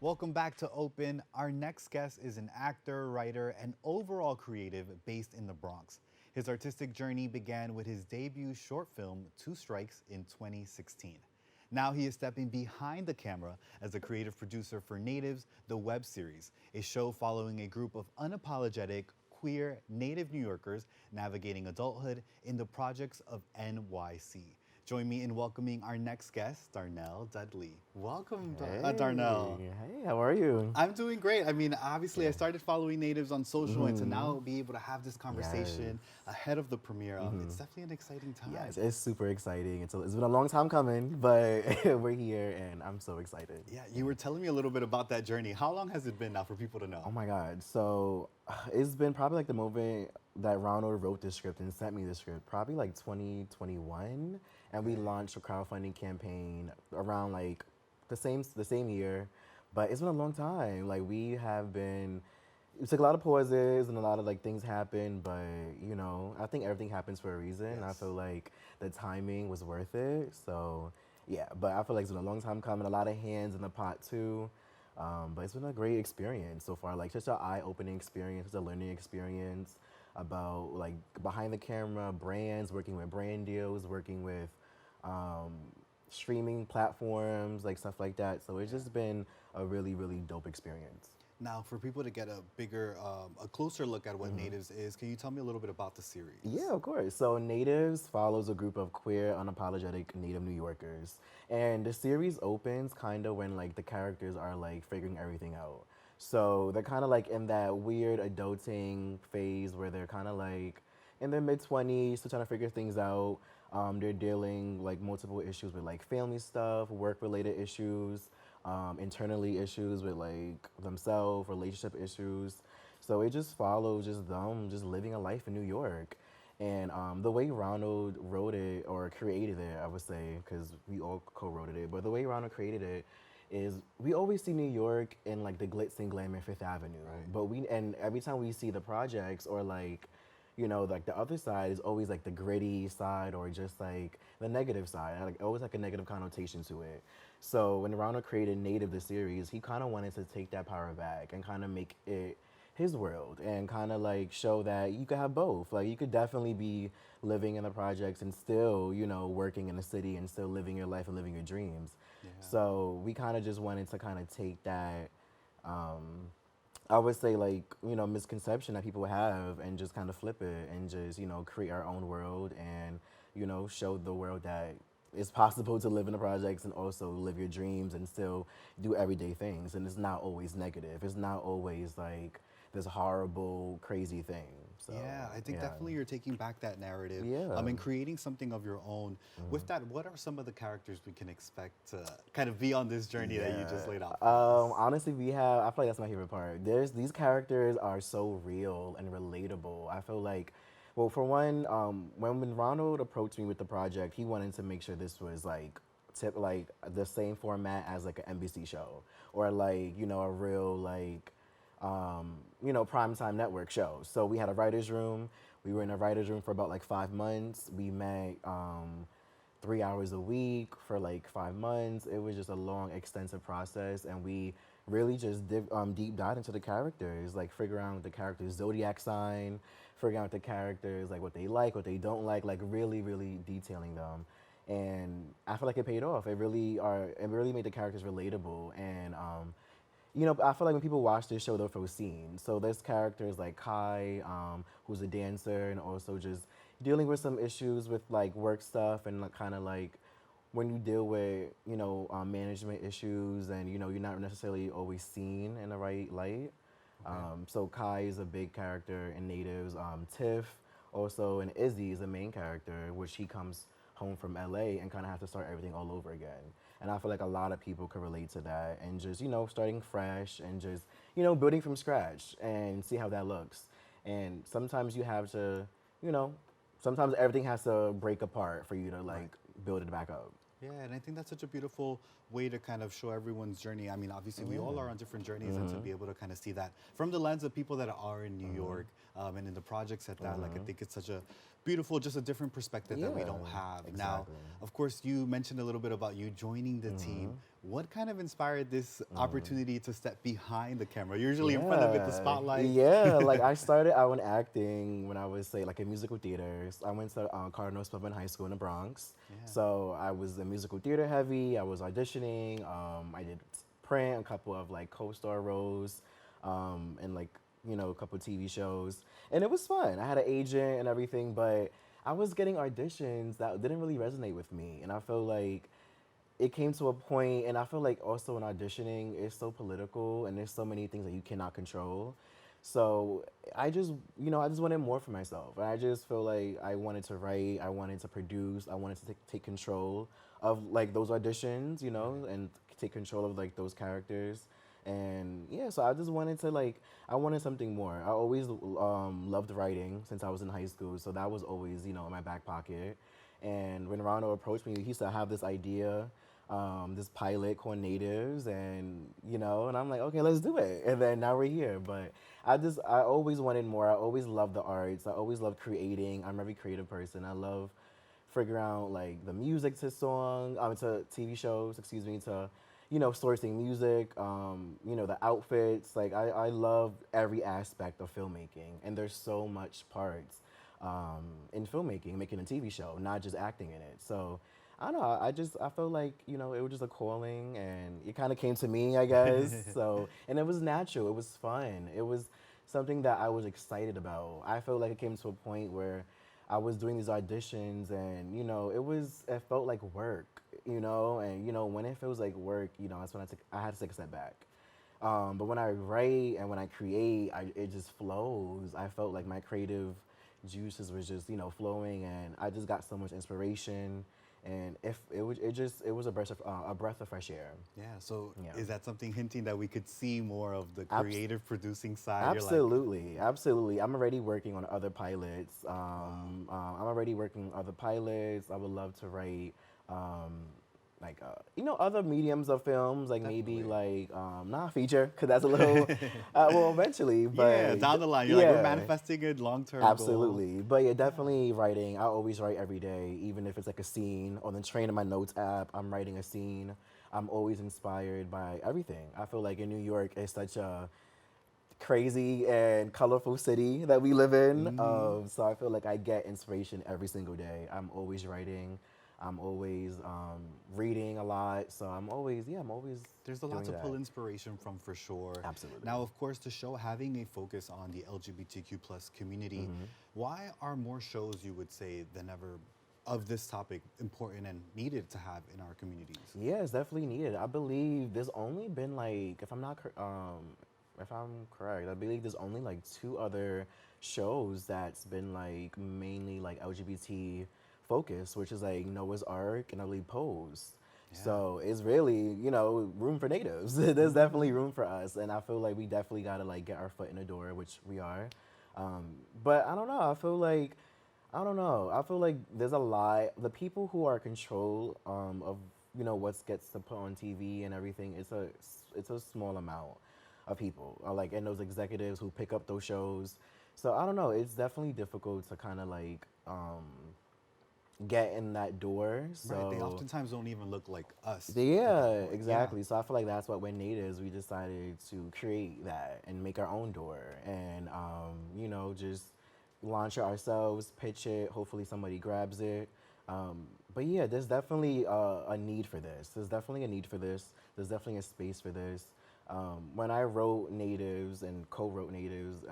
Welcome back to Open. Our next guest is an actor, writer, and overall creative based in the Bronx. His artistic journey began with his debut short film, Two Strikes, in 2016. Now he is stepping behind the camera as a creative producer for Natives, the web series, a show following a group of unapologetic, queer, native New Yorkers navigating adulthood in the projects of NYC. Join me in welcoming our next guest, Darnell Dudley. Welcome, Darnell. Hey, how are you? I'm doing great. I mean, obviously, I started following Natives on social, and to now be able to have this Yes. conversation ahead of the premiere, it's definitely an exciting time. Yes, it's super exciting. It's been a long time coming, but we're here and I'm so excited. Yeah, you were telling me a little bit about that journey. How long has it been now for people to know? Oh my God. So it's been probably like the moment that Ronald wrote the script and sent me the script, probably like 2021. And we launched a crowdfunding campaign around like the same year. But it's been a long time. Like it took a lot of pauses and a lot of like things happened, but I think everything happens for a reason. I Yes. feel like the timing was worth it. So yeah, but I feel like it's been a long time coming, a lot of hands in the pot too. But it's been a great experience so far, like such an eye-opening experience, such a learning experience about like behind the camera, brands, working with brand deals, working with um, streaming platforms, like stuff like that. So it's just been a really, really dope experience. Now, for people to get a bigger, a closer look at what Natives is, can you tell me a little bit about the series? Yeah, of course. So Natives follows a group of queer, unapologetic Native New Yorkers. And the series opens kind of when like the characters are like figuring everything out. So they're kind of like in that weird adulting phase where they're kind of like in their mid-20s, still trying to figure things out. They're dealing like multiple issues with like family stuff, work-related issues, internally issues with like themselves, relationship issues. So it just follows just them just living a life in New York. And the way Ronald wrote it or created it, I would say, because we all co-wrote it, but the way Ronald created it is we always see New York in like the glitz and glamour Fifth Avenue. Right. But and every time we see the projects or like like the other side is always like the gritty side or just like the negative side. Like always like a negative connotation to it. So when Ronald created Native the series, he kind of wanted to take that power back and kind of make it his world and kind of like show that you could have both. Like you could definitely be living in the projects and still, working in the city and still living your life and living your dreams. Yeah. So we kind of just wanted to kind of take that I would say like, misconception that people have and just kind of flip it and just, create our own world and, show the world that it's possible to live in the projects and also live your dreams and still do everyday things. And it's not always negative. It's not always like this horrible, crazy thing. So, Yeah, I think yeah. definitely you're taking back that narrative. Yeah. And creating something of your own. With that, what are some of the characters we can expect to kind of be on this journey that you just laid out for us? Honestly, I feel like that's my favorite part. These characters are so real and relatable. I feel like, well, for one, when Ronald approached me with the project, he wanted to make sure this was like like the same format as like an NBC show or like a real like primetime network show. So we had a writer's room. We were in a writer's room for about like 5 months. We met 3 hours a week for like 5 months. It was just a long, extensive process, and we really just deep dive into the characters, like figure out the characters' zodiac sign, figure out the characters, like what they like, what they don't like really, really detailing them. And I feel like it paid off. It really made the characters relatable, and I feel like when people watch this show, they'll feel seen. So there's characters like Kai, who's a dancer, and also just dealing with some issues with like work stuff and like, kind of like when you deal with management issues and you're not necessarily always seen in the right light. So Kai is a big character in Natives. Tiff also, and Izzy is the main character, which he comes home from LA and kind of have to start everything all over again. And I feel like a lot of people can relate to that and just, starting fresh and just, building from scratch and see how that looks. And sometimes you have to, sometimes everything has to break apart for you to like build it back up. Yeah, and I think that's such a beautiful way to kind of show everyone's journey. I mean, obviously, we all are on different journeys, and to be able to kind of see that from the lens of people that are in New York and in the projects at that, like, I think it's such a beautiful, just a different perspective that we don't have. Now, exactly. of course, you mentioned a little bit about you joining the team. What kind of inspired this opportunity to step behind the camera? Usually in front of it, the Yeah, spotlight. yeah. Like I started out in acting when I was say like in musical theaters. I went to Cardinal Spelman High School in the Bronx, Yeah. so I was a musical theater heavy. I was auditioning. I did print, a couple of like co-star roles, and like a couple of TV shows, and it was fun. I had an agent and everything, but I was getting auditions that didn't really resonate with me, and I feel like it came to a point, and I feel like also in auditioning, it's so political and there's so many things that you cannot control. So I just wanted more for myself. And I just feel like I wanted to write, I wanted to produce, I wanted to take control of like those auditions, Right. and take control of like those characters. And yeah, so I just wanted to like, I wanted something more. I always loved writing since I was in high school, so that was always, in my back pocket. And when Ronald approached me, he used to have this idea, this pilot called Natives, and and I'm like, okay, let's do it. And then now we're here. But I always wanted more. I always loved the arts. I always loved creating. I'm a very creative person. I love figuring out like the music to to TV shows, excuse me, to sourcing music, the outfits. Like I love every aspect of filmmaking, and there's so much parts in filmmaking, making a TV show, not just acting in it. So I don't know. I felt like it was just a calling, and it kind of came to me, I guess. So and it was natural. It was fun. It was something that I was excited about. I felt like it came to a point where I was doing these auditions, and it felt like work, and when it feels like work, that's when I had to take a step back. But when I write and when I create, it just flows. I felt like my creative juices was just flowing, and I just got so much inspiration. And if it was a breath of fresh air. Yeah. So Yeah. is that something hinting that we could see more of the Abs- creative producing side? You're like, Absolutely, absolutely. I'm already working on other pilots. wow. I'm already working on other pilots. I would love to write, like other mediums of films, like maybe Definitely. like not a feature, cause that's a little, well, eventually, Yeah, but down the line, you're like, we're yeah. manifesting a long-term goal. Absolutely. But yeah, Yeah. definitely writing. I always write every day, even if it's like a scene on the train in my notes app, I'm writing a scene. I'm always inspired by everything. I feel like in New York, it's such a crazy and colorful city that we live in. Hmm. So I feel like I get inspiration every single day. I'm always writing. I'm always reading a lot. So I'm always There's a lot doing to that. pull inspiration from for sure. Absolutely. Now, of course, the show having a focus on the LGBTQ plus community, why are more shows, you would say, than ever of this topic important and needed to have in our communities? Yeah, it's definitely needed. I believe there's only been like, if I'm correct, I believe there's only like two other shows that's been like mainly like LGBT focused, which is like Noah's Ark and I believe Pose. Yeah. So it's really, room for natives. There's definitely room for us, and I feel like we definitely gotta like get our foot in the door, which we are. Um, but I don't know. I don't know. I feel like there's a lot. The people who are in control of what gets to put on TV and everything. It's a small amount of people. Like and those executives who pick up those shows. So I don't know. It's definitely difficult to kind of like get in that door. Right. They So oftentimes don't even look like us at yeah, that point. Yeah. exactly. So I feel like that's what when natives we decided to create that and make our own door and just launch it ourselves, pitch it. Hopefully somebody grabs it. But yeah, there's definitely a need for this. There's definitely a need for this. There's definitely a space for this. When I wrote natives and co-wrote natives,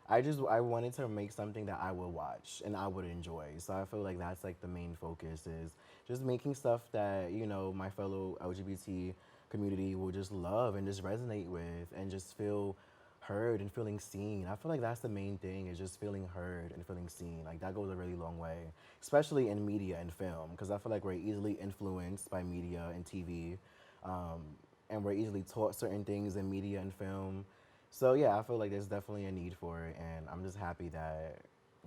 I wanted to make something that I would watch and I would enjoy. So I feel like that's like the main focus is just making stuff that my fellow LGBT community will just love and just resonate with and just feel heard and feeling seen. I feel like that's the main thing is just feeling heard and feeling seen. Like that goes a really long way, especially in media and film, because I feel like we're easily influenced by media and TV, um, and we're easily taught certain things in media and film. So yeah, I feel like there's definitely a need for it, and I'm just happy that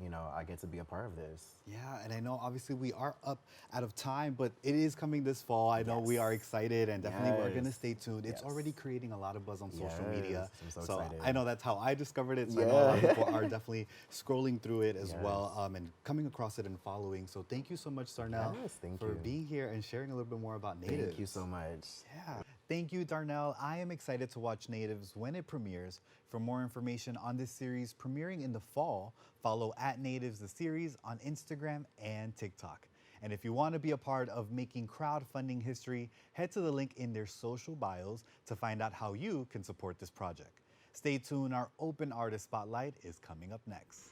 you know, I get to be a part of this. Yeah, and I know obviously we are up out of time, but it is coming this fall. I know we are Yes. excited and definitely we're going to Yes. stay tuned. It's Yes. already creating a lot of buzz on social media. Yes, I'm so excited. I know that's how I discovered it. So I know a lot of Yeah. people are definitely scrolling through it as well Yes. and coming across it and following. So thank you so much, Darnell, Yes, thank for you. being here and sharing a little bit more about Natives. Thank you so much. Yeah. Thank you, Darnell. I am excited to watch Natives when it premieres. For more information on this series premiering in the fall, follow @Natives the series on Instagram and TikTok. And if you want to be a part of making crowdfunding history, head to the link in their social bios to find out how you can support this project. Stay tuned, our Open Artist Spotlight is coming up next.